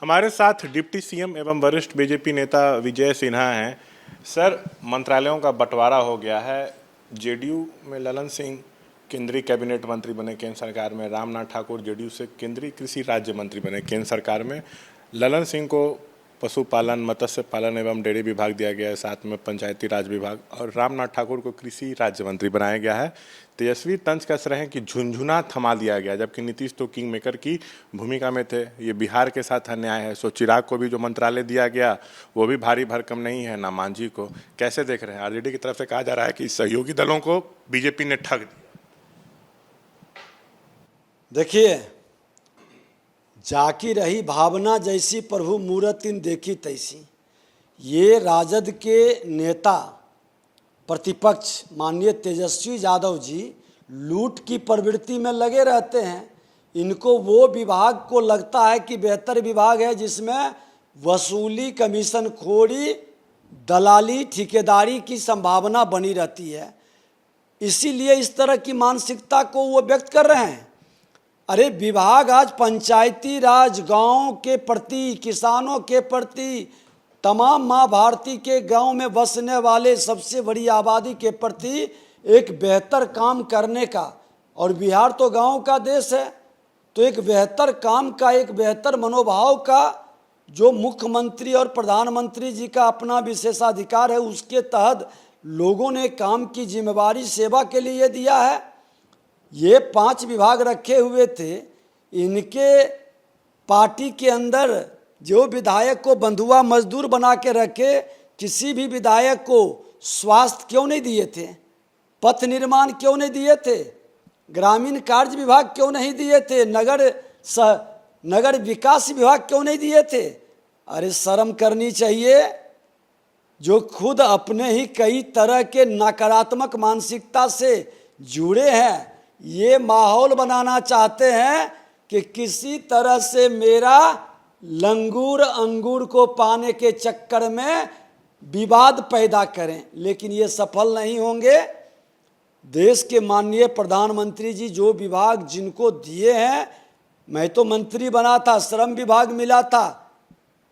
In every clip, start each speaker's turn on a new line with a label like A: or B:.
A: हमारे साथ deputy CM एवं वरिष्ठ बीजेपी नेता विजय सिन्हा हैं। सर, मंत्रालयों का बंटवारा हो गया है। जेडीयू में ललन सिंह केंद्रीय कैबिनेट मंत्री बने केंद्र सरकार में, रामनाथ ठाकुर जेडीयू से केंद्रीय कृषि राज्य मंत्री बने केंद्र सरकार में, ललन सिंह को पशुपालन, मत्स्य पालन एवं डेयरी विभाग दिया गया है, साथ में पंचायती राज विभाग, और रामनाथ ठाकुर को कृषि राज्य मंत्री बनाया गया है। तेजस्वी तंज कस रहे हैं कि झुंझुना थमा दिया गया, जबकि नीतीश तो किंग मेकर की भूमिका में थे। ये बिहार के साथ अन्याय है। सो चिराग को भी जो मंत्रालय दिया गया वो भी भारी भरकम नहीं है, ना मांझी को। कैसे देख रहे हैं? आरजेडी की तरफ से कहा जा रहा है कि सहयोगी दलों को बीजेपी ने ठग दिया।
B: देखिए, जाकी रही भावना जैसी प्रभु मूरत इन देखी तैसी। ये राजद के नेता प्रतिपक्ष माननीय तेजस्वी यादव जी लूट की प्रवृत्ति में लगे रहते हैं। इनको वो विभाग को लगता है कि बेहतर विभाग है जिसमें वसूली, कमीशन खोरी, दलाली, ठेकेदारी की संभावना बनी रहती है। इसीलिए इस तरह की मानसिकता को वो व्यक्त कर रहे हैं। अरे विभाग आज पंचायती राज, गांव के प्रति, किसानों के प्रति, तमाम माँ भारती के गांव में बसने वाले सबसे बड़ी आबादी के प्रति एक बेहतर काम करने का, और बिहार तो गांव का देश है, तो एक बेहतर काम का, एक बेहतर मनोभाव का जो मुख्यमंत्री और प्रधानमंत्री जी का अपना विशेषाधिकार है, उसके तहत लोगों ने काम की जिम्मेवारी सेवा के लिए दिया है। ये 5 विभाग रखे हुए थे। इनके पार्टी के अंदर जो विधायक को बंधुआ मजदूर बना के रखे, किसी भी विधायक को स्वास्थ्य क्यों नहीं दिए थे? पथ निर्माण क्यों नहीं दिए थे? ग्रामीण कार्य विभाग क्यों नहीं दिए थे? नगर विकास विभाग क्यों नहीं दिए थे? अरे शर्म करनी चाहिए। जो खुद अपने ही कई तरह के नकारात्मक मानसिकता से जुड़े हैं, ये माहौल बनाना चाहते हैं कि किसी तरह से मेरा लंगूर अंगूर को पाने के चक्कर में विवाद पैदा करें, लेकिन ये सफल नहीं होंगे। देश के माननीय प्रधानमंत्री जी जो विभाग जिनको दिए हैं, मैं तो मंत्री बना था, श्रम विभाग मिला था,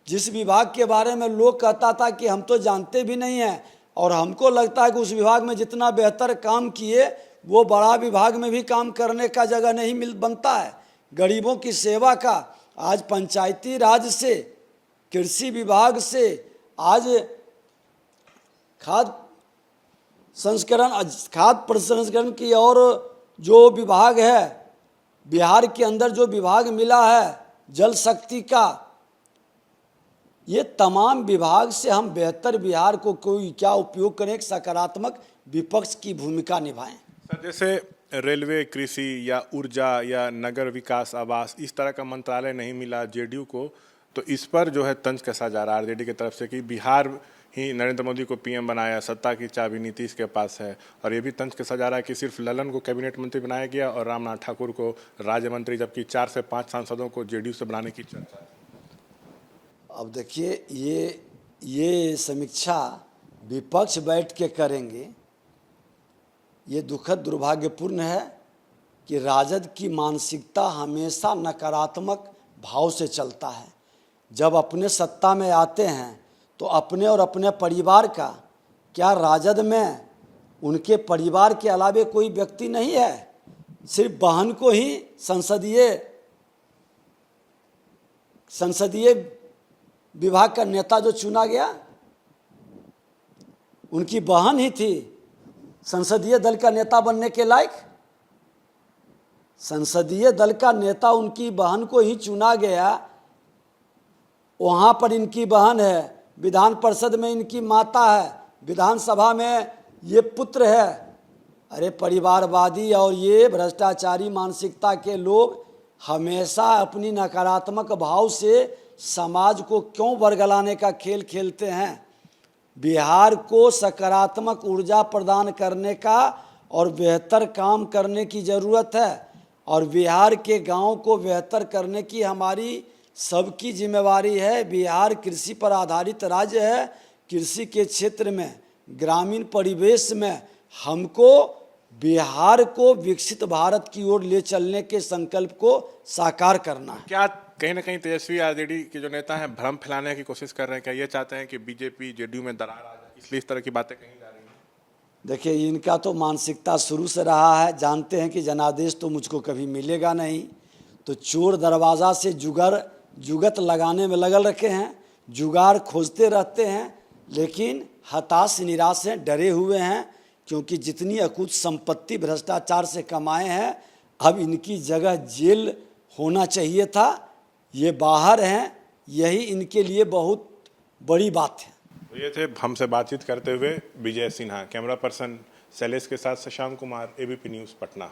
B: जिस विभाग के बारे में लोग कहता था कि हम तो जानते भी नहीं हैं, और हमको लगता है कि उस विभाग में जितना बेहतर काम किए वो बड़ा विभाग में भी काम करने का जगह नहीं बनता है। गरीबों की सेवा का आज पंचायती राज से, कृषि विभाग से, आज खाद्य प्रसंस्करण की और जो विभाग है बिहार के अंदर, जो विभाग मिला है जल शक्ति का, ये तमाम विभाग से हम बेहतर बिहार को कोई क्या उपयोग करें, एक सकारात्मक विपक्ष की भूमिका निभाएं।
A: सर, जैसे रेलवे, कृषि या ऊर्जा या नगर विकास, आवास, इस तरह का मंत्रालय नहीं मिला जेडीयू को, तो इस पर जो है तंज कसा जा रहा है आरजेडी की तरफ से कि बिहार ही नरेंद्र मोदी को पीएम बनाया, सत्ता की चाबी नीतीश के पास है। और ये भी तंज कसा जा रहा है कि सिर्फ ललन को कैबिनेट मंत्री बनाया गया और रामनाथ ठाकुर को राज्य मंत्री, जबकि 4 से 5 सांसदों को जेडीयू से बनाने की चर्चा है।
B: अब देखिए, ये समीक्षा विपक्ष बैठ के करेंगे। ये दुखद दुर्भाग्यपूर्ण है कि राजद की मानसिकता हमेशा नकारात्मक भाव से चलता है। जब अपने सत्ता में आते हैं तो अपने और अपने परिवार का, क्या राजद में उनके परिवार के अलावे कोई व्यक्ति नहीं है? सिर्फ बहन को ही संसदीय विभाग का नेता जो चुना गया, उनकी बहन ही थी संसदीय दल का नेता बनने के लायक। संसदीय दल का नेता उनकी बहन को ही चुना गया। वहाँ पर इनकी बहन है, विधान परिषद में इनकी माता है, विधानसभा में ये पुत्र है। अरे परिवारवादी और ये भ्रष्टाचारी मानसिकता के लोग हमेशा अपनी नकारात्मक भाव से समाज को क्यों वर्गलाने का खेल खेलते हैं? बिहार को सकारात्मक ऊर्जा प्रदान करने का और बेहतर काम करने की ज़रूरत है, और बिहार के गांव को बेहतर करने की हमारी सबकी जिम्मेवारी है। बिहार कृषि पर आधारित राज्य है। कृषि के क्षेत्र में, ग्रामीण परिवेश में हमको बिहार को विकसित भारत की ओर ले चलने के संकल्प को साकार करना है।
A: क्या कहीं ना कहीं तेजस्वी आरजेडी के जो नेता हैं भ्रम फैलाने की कोशिश कर रहे हैं, क्या ये चाहते हैं कि बीजेपी जेडीयू में दरार आ जाए, इसलिए इस तरह की बातें कही जा रही हैं?
B: देखिए, इनका तो मानसिकता शुरू से रहा है, जानते हैं कि जनादेश तो मुझको कभी मिलेगा नहीं, तो चोर दरवाज़ा से जुगत लगाने में लगल रखे हैं, जुगाड़ खोजते रहते हैं, लेकिन हताश निराश हैं, डरे हुए हैं, क्योंकि जितनी अकुत संपत्ति भ्रष्टाचार से कमाए हैं, अब इनकी जगह जेल होना चाहिए था, ये बाहर हैं, यही इनके लिए बहुत बड़ी बात है।
A: ये थे हमसे बातचीत करते हुए विजय सिन्हा। कैमरा पर्सन शैलेश के साथ शशांक कुमार, एबीपी न्यूज़ पटना।